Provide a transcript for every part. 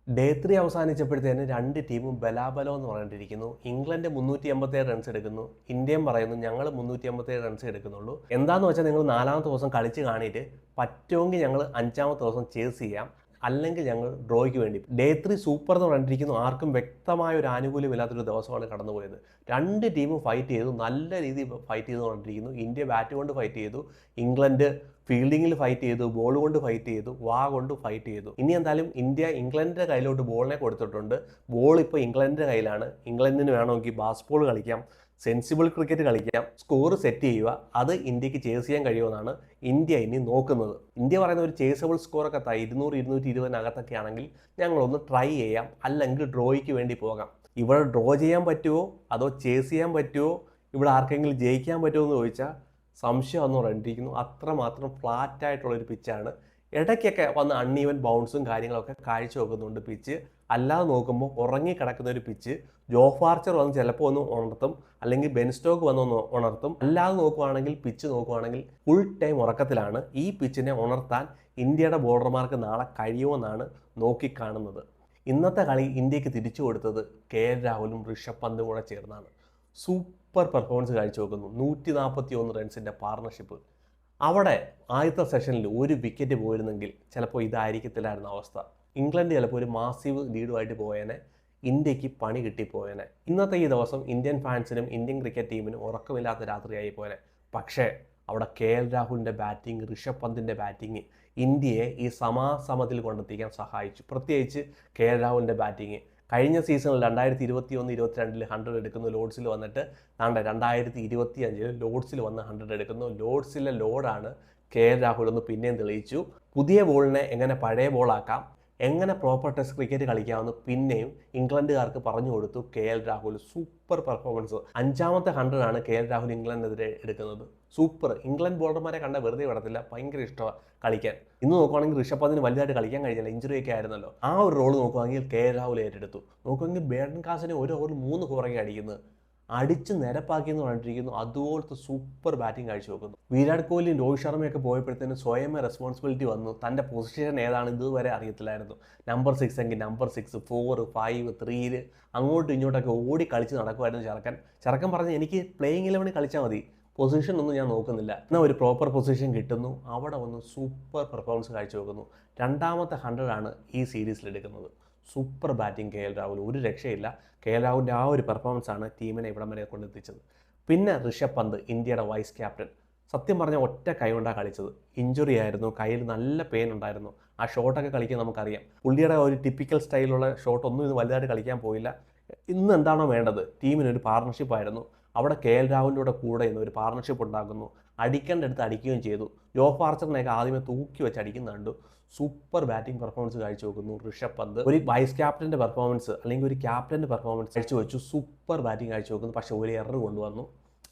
Day 3 അവസാനിച്ചപ്പോഴത്തേന് രണ്ട് ടീമും ബലാബലം എന്ന് പറഞ്ഞിട്ടിരിക്കുന്നു. ഇംഗ്ലണ്ട് 387 റൺസ് എടുക്കുന്നു. ഇന്ത്യയും പറയുന്നു ഞങ്ങൾ 387 റൺസ് എടുക്കുന്നുള്ളൂ. എന്താണെന്ന് വെച്ചാൽ നിങ്ങൾ നാലാമത്തെ ദിവസം കളിച്ച് കാണിയിട്ട് പറ്റുമെങ്കിൽ ഞങ്ങൾ അഞ്ചാമത്തെ ദിവസം ചേസ് ചെയ്യാം, അല്ലെങ്കിൽ ഞങ്ങൾ ഡ്രോയ്ക്ക് വേണ്ടി. ഡേ 3 സൂപ്പർ എന്ന് പറഞ്ഞിരിക്കുന്നു. ആർക്കും വ്യക്തമായ ഒരു ആനുകൂല്യമില്ലാത്തൊരു ദിവസമാണ് കടന്നുപോയത്. രണ്ട് ടീമും ഫൈറ്റ് ചെയ്തു, നല്ല രീതിയിൽ ഫൈറ്റ് ചെയ്തു കൊണ്ടിരിക്കുന്നു. ഇന്ത്യ ബാറ്റ് കൊണ്ട് ഫൈറ്റ് ചെയ്തു, ഇംഗ്ലണ്ട് ഫീൽഡിങ്ങിൽ ഫൈറ്റ് ചെയ്തു, ബോൾ കൊണ്ട് ഫൈറ്റ് ചെയ്തു, കൊണ്ട് ഫൈറ്റ് ചെയ്തു. ഇനി എന്തായാലും ഇന്ത്യ ഇംഗ്ലണ്ടിൻ്റെ കയ്യിലോട്ട് ബോളിനെ കൊടുത്തിട്ടുണ്ട്. ബോൾ ഇപ്പോൾ ഇംഗ്ലണ്ടിൻ്റെ കയ്യിലാണ്. ഇംഗ്ലണ്ടിന് വേണമെങ്കിൽ ബാസ്ബോൾ കളിക്കാം, സെൻസിബിൾ ക്രിക്കറ്റ് കളിക്കാം, സ്കോർ സെറ്റ് ചെയ്യുക. അത് ഇന്ത്യക്ക് ചേസ് ചെയ്യാൻ കഴിയുമെന്നാണ് ഇന്ത്യ ഇനി നോക്കുന്നത്. ഇന്ത്യ പറയുന്ന ഒരു ചേസബിൾ സ്കോറൊക്കെ 200 220 ആണെങ്കിൽ ഞങ്ങളൊന്ന് ട്രൈ ചെയ്യാം, അല്ലെങ്കിൽ ഡ്രോയ്ക്ക് വേണ്ടി പോകാം. ഇവിടെ ഡ്രോ ചെയ്യാൻ പറ്റുമോ അതോ ചേസ് ചെയ്യാൻ പറ്റുമോ, ഇവിടെ ആർക്കെങ്കിലും ജയിക്കാൻ പറ്റുമോ എന്ന് ചോദിച്ചാൽ സംശയമെന്ന് പറഞ്ഞിരിക്കുന്നു. അത്രമാത്രം ഫ്ലാറ്റായിട്ടുള്ളൊരു പിച്ചാണ്. ഇടയ്ക്കൊക്കെ വന്ന് അൺഈവൻ ബൗൺസും കാര്യങ്ങളൊക്കെ കാഴ്ചവെക്കുന്നുണ്ട് പിച്ച്. അല്ലാതെ നോക്കുമ്പോൾ ഉറങ്ങിക്കിടക്കുന്ന ഒരു പിച്ച്. ജോഫ് ആർച്ചർ വന്ന് ചിലപ്പോൾ ഒന്ന് ഉണർത്തും, അല്ലെങ്കിൽ ബെൻ സ്റ്റോക്ക് വന്നൊന്ന് ഉണർത്തും. അല്ലാതെ നോക്കുവാണെങ്കിൽ പിച്ച് നോക്കുവാണെങ്കിൽ ഫുൾ ടൈം ഉറക്കത്തിലാണ്. ഈ പിച്ചിനെ ഉണർത്താൻ ഇന്ത്യയുടെ ബോളർമാർക്ക് നാളെ കഴിയുമെന്നാണ് നോക്കിക്കാണുന്നത്. ഇന്നത്തെ കളി ഇന്ത്യക്ക് തിരിച്ചു കൊടുത്തത് KL രാഹുലും ഋഷഭ് പന്തും കൂടെ ചേർന്നാണ്. സൂപ്പർ പെർഫോമൻസ് കാഴ്ചവെക്കുന്നു. 141 റൺസിൻ്റെ പാർട്ണർഷിപ്പ്. അവിടെ ആദ്യത്തെ സെഷനിൽ ഒരു വിക്കറ്റ് പോയിരുന്നെങ്കിൽ ചിലപ്പോൾ ഇതായിരിക്കത്തില്ലായിരുന്ന അവസ്ഥ. ഇംഗ്ലണ്ട് ചിലപ്പോൾ ഒരു മാസീവ് ലീഡുമായിട്ട് പോയേനെ, ഇന്ത്യക്ക് പണി കിട്ടിപ്പോയേനെ. ഇന്നത്തെ ഈ ദിവസം ഇന്ത്യൻ ഫാൻസിനും ഇന്ത്യൻ ക്രിക്കറ്റ് ടീമിനും ഉറക്കമില്ലാത്ത രാത്രിയായി പോയേനെ. പക്ഷേ അവിടെ KL രാഹുലിൻ്റെ ബാറ്റിംഗ്, ഋഷഭ് പന്തിൻ്റെ ബാറ്റിംഗ് ഇന്ത്യയെ ഈ സമാസമത്തിൽ കൊണ്ടെത്തിക്കാൻ സഹായിച്ചു. പ്രത്യേകിച്ച് KL രാഹുലിൻ്റെ ബാറ്റിംഗ് കഴിഞ്ഞ സീസണിൽ 2021-22 100 എടുക്കുന്നു ലോഡ്സിൽ വന്നിട്ട്, 2025 ലോഡ്സിൽ വന്ന് 100 എടുക്കുന്നു. ലോഡ്സിലെ ലോഡാണ് KL രാഹുൽ എന്ന് പിന്നെയും തെളിയിച്ചു. പുതിയ ബോളിനെ എങ്ങനെ പഴയ ബോളാക്കാം, എങ്ങനെ പ്രോപ്പർ ടെസ്റ്റ് ക്രിക്കറ്റ് കളിക്കാമെന്ന് പിന്നെയും ഇംഗ്ലണ്ടുകാർക്ക് പറഞ്ഞു കൊടുത്തു KL രാഹുൽ. Super performance. അഞ്ചാമത്തെ 100 ആണ് KL രാഹുൽ ഇംഗ്ലണ്ടിനെതിരെ എടുക്കുന്നത്. സൂപ്പർ. ഇംഗ്ലണ്ട് ബോളർമാരെ കണ്ട വെറുതെ വിടത്തില്ല, ഭയങ്കര ഇഷ്ടമാണ് കളിക്കാൻ. ഇന്ന് നോക്കുവാണെങ്കിൽ ഋഷഭ് പന്തിന് വലുതായിട്ട് കളിക്കാൻ കഴിഞ്ഞില്ല, ഇഞ്ചുറി ഒക്കെ ആയിരുന്നല്ലോ. ആ ഒരു റോൾ നോക്കുവാണെങ്കിൽ KL രാഹുൽ ഏറ്റെടുത്തു. നോക്കുമെങ്കിൽ ബേഡൻ കാസിനെ ഒരു ഓവറിൽ 3 പുറകെ അടിക്കുന്നത്, അടിച്ച് നിരപ്പാക്കിയെന്ന് പറഞ്ഞിരിക്കുന്നു. അതുപോലത്തെ സൂപ്പർ ബാറ്റിംഗ് കാഴ്ചവെക്കുന്നു. വിരാട് കോഹ്ലിയും രോഹിത് ശർമ്മയൊക്കെ പോയപ്പോഴത്തേനും സ്വയമേ റെസ്പോൺസിബിലിറ്റി വന്നു. തൻ്റെ പൊസിഷൻ ഏതാണ് ഇതുവരെ അറിയത്തില്ലായിരുന്നു. നമ്പർ 6 എങ്കിൽ നമ്പർ 6, 4, 5, 3 അങ്ങോട്ടും ഇങ്ങോട്ടൊക്കെ ഓടി കളിച്ച് നടക്കുമായിരുന്നു ചെറുക്കൻ പറഞ്ഞ് എനിക്ക് പ്ലേയിങ് 11 കളിച്ചാൽ മതി, പൊസിഷൻ ഒന്നും ഞാൻ നോക്കുന്നില്ല. എന്നാൽ ഒരു പ്രോപ്പർ പൊസിഷൻ കിട്ടുന്നു. അവിടെ വന്ന് സൂപ്പർ പെർഫോമൻസ് കാഴ്ചവെക്കുന്നു. രണ്ടാമത്തെ 100 ആണ് ഈ സീരീസിൽ എടുക്കുന്നത്. സൂപ്പർ ബാറ്റിംഗ് KL രാഹുൽ, ഒരു രക്ഷയില്ല. KL രാഹുലിൻ്റെ ആ ഒരു പെർഫോമൻസ് ആണ് ടീമിനെ ഇവിടം വരെ കൊണ്ടെത്തിച്ചത്. പിന്നെ ഋഷഭ് പന്ത്, ഇന്ത്യയുടെ വൈസ് ക്യാപ്റ്റൻ. സത്യം പറഞ്ഞാൽ ഒറ്റ കൈ കൊണ്ടാണ് കളിച്ചത്. ഇഞ്ചുറി ആയിരുന്നു, കയ്യിൽ നല്ല പെയിൻ ഉണ്ടായിരുന്നു. ആ ഷോട്ടൊക്കെ കളിക്കാൻ നമുക്കറിയാം. പുള്ളിയുടെ ഒരു ടിപ്പിക്കൽ സ്റ്റൈലുള്ള ഷോട്ടൊന്നും ഇത് വലുതായിട്ട് കളിക്കാൻ പോയില്ല. ഇന്ന് എന്താണോ വേണ്ടത്, ടീമിനൊരു പാർട്ണർഷിപ്പ് ആയിരുന്നു. അവിടെ KL രാഹുലിൻ്റെ കൂടെ ഇന്ന് ഒരു പാർട്ണർഷിപ്പ് ഉണ്ടാക്കുന്നു. അടിക്കേണ്ടടുത്ത് അടിക്കുകയും ചെയ്തു. ജോഫ് ആർച്ചറിനെയൊക്കെ ആദ്യമേ തൂക്കി വെച്ച് അടിക്കുന്ന കണ്ടു. സൂപ്പർ ബാറ്റിംഗ് പെർഫോമൻസ് കാഴ്ചവെക്കുന്നു ഋഷഭ് പന്ത്. ഒരു വൈസ് ക്യാപ്റ്റൻ്റെ പെർഫോമൻസ്, അല്ലെങ്കിൽ ഒരു ക്യാപ്റ്റൻ്റെ പെർഫോമൻസ് കാഴ്ചവെച്ചു. സൂപ്പർ ബാറ്റിംഗ് കാഴ്ചവെക്കുന്നു. പക്ഷേ ഒരു എറർ കൊണ്ടുവന്നു,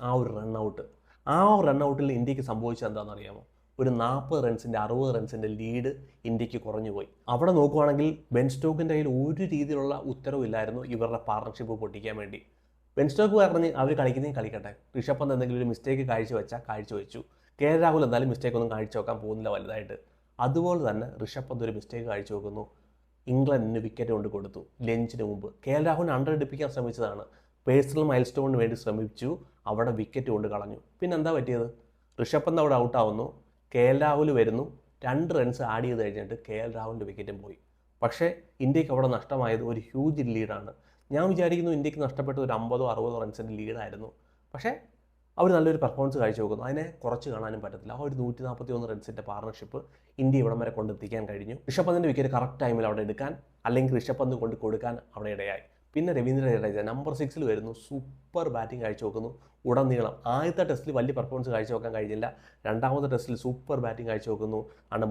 ആ ഒരു റൺഔട്ട്. ആ റൺഔട്ടിൽ ഇന്ത്യക്ക് സംഭവിച്ചത് എന്താണെന്ന് അറിയാമോ? ഒരു 40 റൺസിൻ്റെ 60 റൺസിൻ്റെ ലീഡ് ഇന്ത്യക്ക് കുറഞ്ഞു പോയി. അവിടെ നോക്കുവാണെങ്കിൽ ബെൻ സ്റ്റോക്കിൻ്റെ കയ്യിൽ ഒരു രീതിയിലുള്ള ഉത്തരവില്ലായിരുന്നു ഇവരുടെ പാർട്ണർഷിപ്പ് പൊട്ടിക്കാൻ വേണ്ടി. ബെൻ സ്റ്റോക്ക് പറഞ്ഞ് അവർ കളിക്കുന്നതെങ്കിൽ കളിക്കട്ടെ, ഋഷഭ് പന്ത് എന്തെങ്കിലും ഒരു മിസ്റ്റേക്ക് കാഴ്ചവെച്ചു. KL രാഹുൽ എന്തായാലും മിസ്റ്റേക്ക് ഒന്നും കാഴ്ചവെക്കാൻ പോകുന്നില്ല വലുതായിട്ട്. അതുപോലെ തന്നെ ഋഷഭ് പന്ത് ഒരു മിസ്റ്റേക്ക് കാഴ്ചവെക്കുന്നു. ഇംഗ്ലണ്ടിന് വിക്കറ്റ് കൊണ്ട് കൊടുത്തു ലഞ്ചിന് മുമ്പ്. KL രാഹുലിന് 100 എടുപ്പിക്കാൻ ശ്രമിച്ചതാണ്, പേഴ്സണൽ മൈൽ സ്റ്റോണിന് വേണ്ടി ശ്രമിച്ചു. അവിടെ വിക്കറ്റ് കൊണ്ട് കളഞ്ഞു. പിന്നെ എന്താ പറ്റിയത്? ഋഷഭ് പന്ത് അവിടെ ഔട്ടാവുന്നു. KL രാഹുൽ വരുന്നു. 2 റൺസ് ആഡ് ചെയ്ത് കഴിഞ്ഞിട്ട് KL രാഹുലിൻ്റെ വിക്കറ്റും പോയി. പക്ഷേ ഇന്ത്യക്ക് അവിടെ നഷ്ടമായത് ഒരു ഹ്യൂജ് ലീഡാണ്. ഞാൻ വിചാരിക്കുന്നു ഇന്ത്യക്ക് നഷ്ടപ്പെട്ട ഒരു 50-60 റൺസിൻ്റെ ലീഡായിരുന്നു. പക്ഷേ അവർ നല്ലൊരു പെർഫോമൻസ് കാഴ്ചവെക്കുന്നു. അതിനെ കുറച്ച് കാണാനും പറ്റത്തില്ല. ആ ഒരു 141 റൺസിൻ്റെ പാർട്ണർഷിപ്പ് ഇന്ത്യ ഇവിടം വരെ കൊണ്ടെത്തിക്കാൻ കഴിഞ്ഞു. ഋഷഭ് പന്തിൻ്റെ വിക്കറ്റ് കറക്റ്റ് ടൈമിൽ അവിടെ എടുക്കാൻ, അല്ലെങ്കിൽ ഋഷഭ് പന്ത് കൊണ്ട് കൊടുക്കാൻ അവിടെ ഇടയായി. പിന്നെ രവീന്ദ്ര ജഡേജ നമ്പർ 6 വരുന്നു. സൂപ്പർ ബാറ്റിംഗ് കാഴ്ചവെക്കുന്നു ഉടനീളം. ആദ്യത്തെ ടെസ്റ്റിൽ വലിയ പെർഫോമൻസ് കാഴ്ചവെക്കാൻ കഴിഞ്ഞില്ല. രണ്ടാമത്തെ ടെസ്റ്റിൽ സൂപ്പർ ബാറ്റിംഗ് കാഴ്ചവെക്കുന്നു.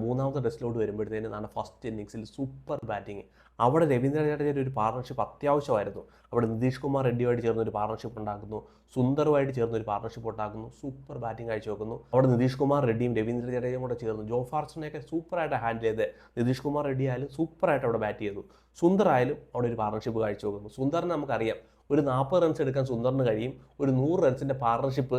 മൂന്നാമത്തെ ടെസ്റ്റിലോട്ട് വരുമ്പോഴത്തേനും ഫസ്റ്റ് ഇന്നിങ്സിൽ സൂപ്പർ ബാറ്റിംഗ്. അവിടെ രവീന്ദ്ര ജഡേജയുടെ ഒരു പാർട്ണർഷിപ്പ് അത്യാവശ്യമായിരുന്നു. അവിടെ നിതീഷ് കുമാർ റെഡ്ഡിയുമായിട്ട് ചേർന്ന് ഒരു പാർട്ണർഷിപ്പ് ഉണ്ടാക്കുന്നു, സുന്ദറുമായിട്ട് ചേർന്ന് ഒരു പാർട്ണർഷിപ്പ് ഉണ്ടാക്കുന്നു. സൂപ്പർ ബാറ്റിംഗ് കാഴ്ചവെക്കുന്നു. അവിടെ നിതീഷ് കുമാർ റെഡ്ഡിയും രവീന്ദ്ര ജഡേജയും കൂടെ ചേർന്ന് ജോഫ് ആർച്ചറിനെയൊക്കെ സൂപ്പറായിട്ട് ഹാൻഡിൽ ചെയ്ത്, നിതീഷ് കുമാർ റെഡ്ഡി ആയാലും സൂപ്പറായിട്ട് അവിടെ ബാറ്റ് ചെയ്തു. സുന്ദർ ആയാലും അവിടെ ഒരു പാർട്ണർഷിപ്പ് കാഴ്ചവെക്കുന്നു. സുന്ദറിനെ നമുക്കറിയാം, ഒരു 40 റൺസ് എടുക്കാൻ സുന്ദറിന് കഴിയും. ഒരു 100 റൺസിൻ്റെ പാർട്ണർഷിപ്പ്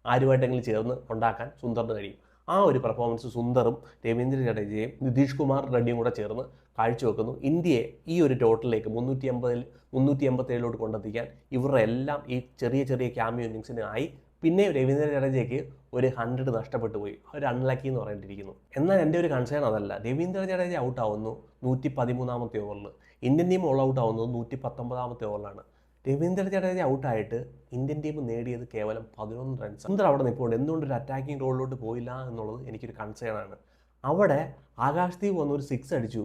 ആരുമായിട്ടെങ്കിലും ചേർന്ന് ഉണ്ടാക്കാൻ സുന്ദറിന് കഴിയും. ആ ഒരു പെർഫോമൻസ് സുന്ദറും രവീന്ദ്ര ജഡേജയും നിതീഷ് കുമാർ റെഡ്ഡിയും കൂടെ ചേർന്ന് കാഴ്ചവെക്കുന്നു. ഇന്ത്യയെ ഈ ഒരു ടോട്ടലിലേക്ക് 387 കൊണ്ടെത്തിക്കാൻ ഇവരുടെ എല്ലാം ഈ ചെറിയ ചെറിയ ക്യാമിയോ ഇന്നിങ്സിനായി. പിന്നെ രവീന്ദ്ര ജഡേജയ്ക്ക് ഒരു 100 നഷ്ടപ്പെട്ടു പോയി, ഒരു അൺലക്കി എന്ന് പറഞ്ഞിട്ടിരിക്കുന്നു. എന്നാൽ എൻ്റെ ഒരു കൺസേൺ അതല്ല. രവീന്ദ്ര ജഡേജ ഔട്ട് ആവുന്നു 113ാമത്തെ ഓവറിൽ, ഇന്ത്യൻ ടീം ഓൾ ഔട്ട് ആവുന്നത് 119ാമത്തെ ഓവറിലാണ്. രവീന്ദ്ര ജഡേജ ഔട്ടായിട്ട് ഇന്ത്യൻ ടീം നേടിയത് കേവലം 11 റൺസ്. സുന്ദർ അവിടെ നിൽപ്പുണ്ട്. എന്തുകൊണ്ട് ഒരു അറ്റാക്കിംഗ് റോളിലോട്ട് പോയില്ല എന്നുള്ളത് എനിക്കൊരു കൺസേൺ ആണ്. അവിടെ ആകാശ്ദീപ് വന്ന് ഒരു 6 അടിച്ചു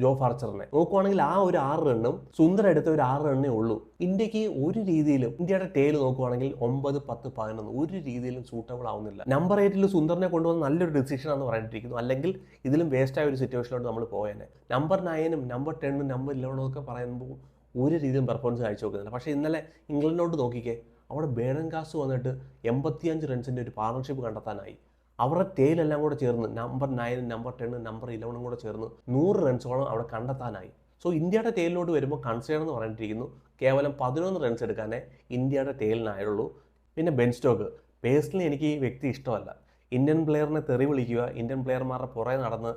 ജോ ഫാർച്ചറിനെ. നോക്കുവാണെങ്കിൽ ആ ഒരു 6 റണ്ണും സുന്ദർ എടുത്ത ഒരു 6 റണ്ണേ ഉള്ളൂ. ഇന്ത്യക്ക് ഒരു രീതിയിലും ഇന്ത്യയുടെ ടേൽ നോക്കുവാണെങ്കിൽ 9, 10, 11 ഒരു രീതിയിലും സൂട്ടബിൾ ആവുന്നില്ല. നമ്പർ 8 സുന്ദറിനെ കൊണ്ടുവന്ന് നല്ലൊരു ഡിസിഷൻ ആണെന്ന് പറഞ്ഞിട്ടിരിക്കുന്നു. അല്ലെങ്കിൽ ഇതിലും വേസ്റ്റ് ആയ ഒരു സിറ്റുവേഷനിലോട്ട് നമ്മൾ പോയേനെ. നമ്പർ 9, നമ്പർ 10, നമ്പർ 11 ഒക്കെ പറയുമ്പോൾ ഒരു രീതിയിലും പെർഫോമൻസ് കാഴ്ച നോക്കുന്നില്ല. പക്ഷേ ഇന്നലെ ഇംഗ്ലണ്ടിനോട് നോക്കിക്കേ, അവിടെ ബേഡൻകാസ് വന്നിട്ട് 85 റൺസിൻ്റെ ഒരു പാർട്ണർഷിപ്പ് കണ്ടെത്താനായി. അവരുടെ ടേലെല്ലാം കൂടെ ചേർന്ന് നമ്പർ 9, നമ്പർ 10, നമ്പർ 11 കൂടെ ചേർന്ന് 100 റൺസോളം അവിടെ കണ്ടെത്താനായി. സോ ഇന്ത്യയുടെ ടേലിലോട്ട് വരുമ്പോൾ കൺസേൺ എന്ന് പറഞ്ഞിട്ടിരിക്കുന്നു. കേവലം 11 റൺസ് എടുക്കാനേ ഇന്ത്യയുടെ ടേലിനായുള്ളൂ. പിന്നെ ബെൻ സ്റ്റോക്ക്, പേഴ്സണലി എനിക്ക് ഈ വ്യക്തി ഇഷ്ടമല്ല. ഇന്ത്യൻ പ്ലെയറിനെ തെറി വിളിക്കുക, ഇന്ത്യൻ പ്ലെയർമാരുടെ പുറകെ നടന്ന്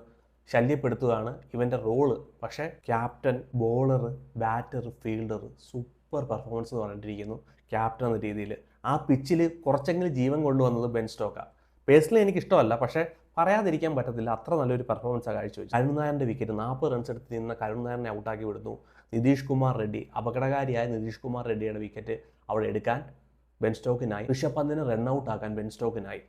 ശല്യപ്പെടുത്തുകയാണ് ഇവൻ്റെ റോള്. പക്ഷേ captain, bowler, batter, fielder super performance എന്ന് പറഞ്ഞിട്ടിരിക്കുന്നു. ക്യാപ്റ്റൻ എന്ന രീതിയിൽ ആ പിച്ചിൽ കുറച്ചെങ്കിലും ജീവൻ കൊണ്ടുവന്നത് ബെൻ സ്റ്റോക്കാണ്. പേഴ്സണലി എനിക്ക് ഇഷ്ടമല്ല, പക്ഷേ പറയാതിരിക്കാൻ പറ്റത്തില്ല. അത്ര നല്ലൊരു പെർഫോമൻസാണ് കാഴ്ചവെച്ചു. കരുൺ നായരുടെ വിക്കറ്റ് 40 റൺസ് എടുത്ത് നിന്ന കരുൺ നായറിനെ ഔട്ടാക്കി വിടുന്നു. നിതീഷ് കുമാർ റെഡ്ഡി, അപകടകാരിയായ നിതീഷ് കുമാർ റെഡ്ഡിയുടെ വിക്കറ്റ് അവിടെ എടുക്കാൻ ബെൻ സ്റ്റോക്കിനായി. ഋഷഭ് പന്തിനെ റണ്ണൗട്ട് ആക്കാൻ ബെൻ സ്റ്റോക്കിനായി.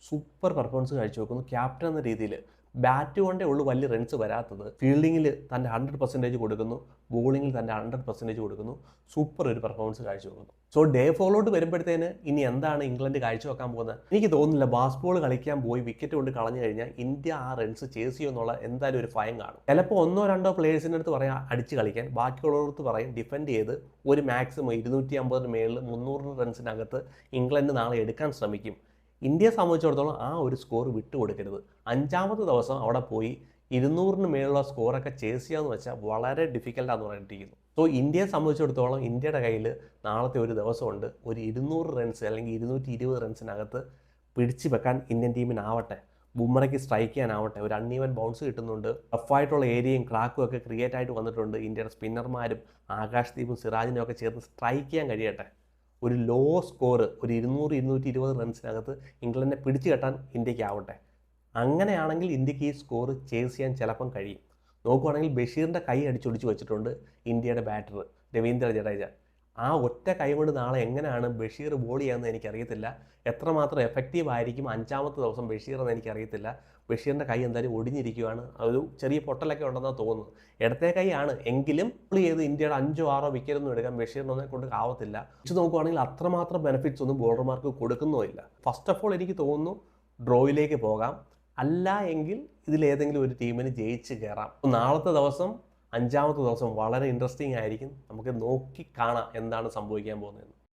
സൂപ്പർ പെർഫോമൻസ് കാഴ്ചവെക്കുന്നു. ക്യാപ്റ്റൻ എന്ന രീതിയിൽ ബാറ്റ് കൊണ്ടേ ഉള്ളൂ വലിയ റൺസ് വരാത്തത്. ഫീൽഡിങ്ങിൽ തൻ്റെ 100% കൊടുക്കുന്നു, ബോളിങ്ങിൽ തൻ്റെ 100% കൊടുക്കുന്നു. സൂപ്പർ ഒരു പെർഫോമൻസ് കാഴ്ചവെക്കുന്നു. സോ ഡേ ഫോളോട്ട് വരുമ്പോഴത്തേന് ഇനി എന്താണ് ഇംഗ്ലണ്ട് കാഴ്ചവെക്കാൻ പോകുന്നത്? എനിക്ക് തോന്നുന്നില്ല. ബാസ്ബോൾ കളിക്കാൻ പോയി വിക്കറ്റ് കൊണ്ട് കളഞ്ഞു കഴിഞ്ഞാൽ ഇന്ത്യ ആ റൺസ് ചേസ് ചെയ്യുമെന്നുള്ള എന്തായാലും ഒരു ഭയം കാണും. ചിലപ്പോൾ 1-2 പ്ലേയേഴ്സിൻ്റെ അടുത്ത് പറയാം അടിച്ച് കളിക്കാൻ, ബാക്കിയുള്ളവർക്ക് പറയും ഡിഫെൻഡ് ചെയ്ത് ഒരു മാക്സിമം 250 മേളിൽ 300 റൺസിനകത്ത് ഇംഗ്ലണ്ട് നാളെ എടുക്കാൻ ശ്രമിക്കും. ഇന്ത്യയെ സംബന്ധിച്ചിടത്തോളം ആ ഒരു സ്കോർ വിട്ടുകൊടുക്കരുത്. 5ാമത്തെ ദിവസം അവിടെ പോയി 200 മേലുള്ള സ്കോറൊക്കെ ചേസ് ചെയ്യാന്ന് വെച്ചാൽ വളരെ ഡിഫിക്കൽട്ടാന്ന് പറഞ്ഞിട്ടിരിക്കുന്നു. സോ ഇന്ത്യയെ സംബന്ധിച്ചിടത്തോളം ഇന്ത്യയുടെ കയ്യിൽ നാളത്തെ ഒരു ദിവസമുണ്ട്. ഒരു 200 റൺസ് അല്ലെങ്കിൽ 220 റൺസിനകത്ത് പിടിച്ചു വെക്കാൻ ഇന്ത്യൻ ടീമിനാവട്ടെ. ബുംറയ്ക്ക് സ്ട്രൈക്ക് ചെയ്യാനാവട്ടെ. ഒരു അൺഈവൻ ബൗൺസ് കിട്ടുന്നുണ്ട്. ടഫായിട്ടുള്ള ഏരിയയും ക്രാക്കും ഒക്കെ ക്രിയേറ്റ് ആയിട്ട് വന്നിട്ടുണ്ട്. ഇന്ത്യയുടെ സ്പിന്നർമാരും ആകാശ്ദീപും സിറാജിനും ഒക്കെ ചേർന്ന് സ്ട്രൈക്ക് ചെയ്യാൻ കഴിയട്ടെ. ഒരു ലോ സ്കോർ, ഒരു 200-220 റൺസിനകത്ത് ഇംഗ്ലണ്ടിനെ പിടിച്ചു കെട്ടാൻ ഇന്ത്യക്കാവട്ടെ. അങ്ങനെയാണെങ്കിൽ ഇന്ത്യക്ക് ഈ സ്കോർ ചേസ് ചെയ്യാൻ ചിലപ്പം കഴിയും. നോക്കുവാണെങ്കിൽ ബഷീറിൻ്റെ കൈ അടിച്ചൊടിച്ച് വെച്ചിട്ടുണ്ട് ഇന്ത്യയുടെ ബാറ്റർ രവീന്ദ്ര ജഡേജ. ആ ഒറ്റ കൈ കൊണ്ട് നാളെ എങ്ങനെയാണ് ബഷീർ ബോൾ ചെയ്യാമെന്ന് എനിക്കറിയത്തില്ല. എത്രമാത്രം എഫക്റ്റീവ് ആയിരിക്കും 5ാമത്തെ ദിവസം ബഷീർ എന്ന് എനിക്കറിയത്തില്ല. ബഷീറിൻ്റെ കൈ എന്തായാലും ഒടിഞ്ഞിരിക്കുകയാണ്. ഒരു ചെറിയ പൊട്ടലൊക്കെ ഉണ്ടെന്നാണ് തോന്നുന്നു. ഇടത്തെ കൈയാണ് എങ്കിലും പുള്ളി ചെയ്ത് ഇന്ത്യയുടെ 5-6 വിക്കറ്റൊന്നും എടുക്കാൻ ബഷീറിനൊന്നും കൊണ്ട് ആവത്തില്ല. വെച്ച് നോക്കുവാണെങ്കിൽ അത്രമാത്രം ബെനിഫിറ്റ്സ് ഒന്നും ബോളർമാർക്ക് കൊടുക്കുന്നുമില്ല. ഫസ്റ്റ് ഓഫ് ഓൾ എനിക്ക് തോന്നുന്നു ഡ്രോയിലേക്ക് പോകാം. അല്ല എങ്കിൽ ഇതിലേതെങ്കിലും ഒരു ടീമിന് ജയിച്ച് കയറാം. നാളത്തെ ദിവസം 5ാമത്തെ ദിവസം വളരെ ഇൻട്രസ്റ്റിംഗ് ആയിരിക്കും. നമുക്ക് നോക്കി കാണാം എന്താണ് സംഭവിക്കാൻ പോകുന്നത്.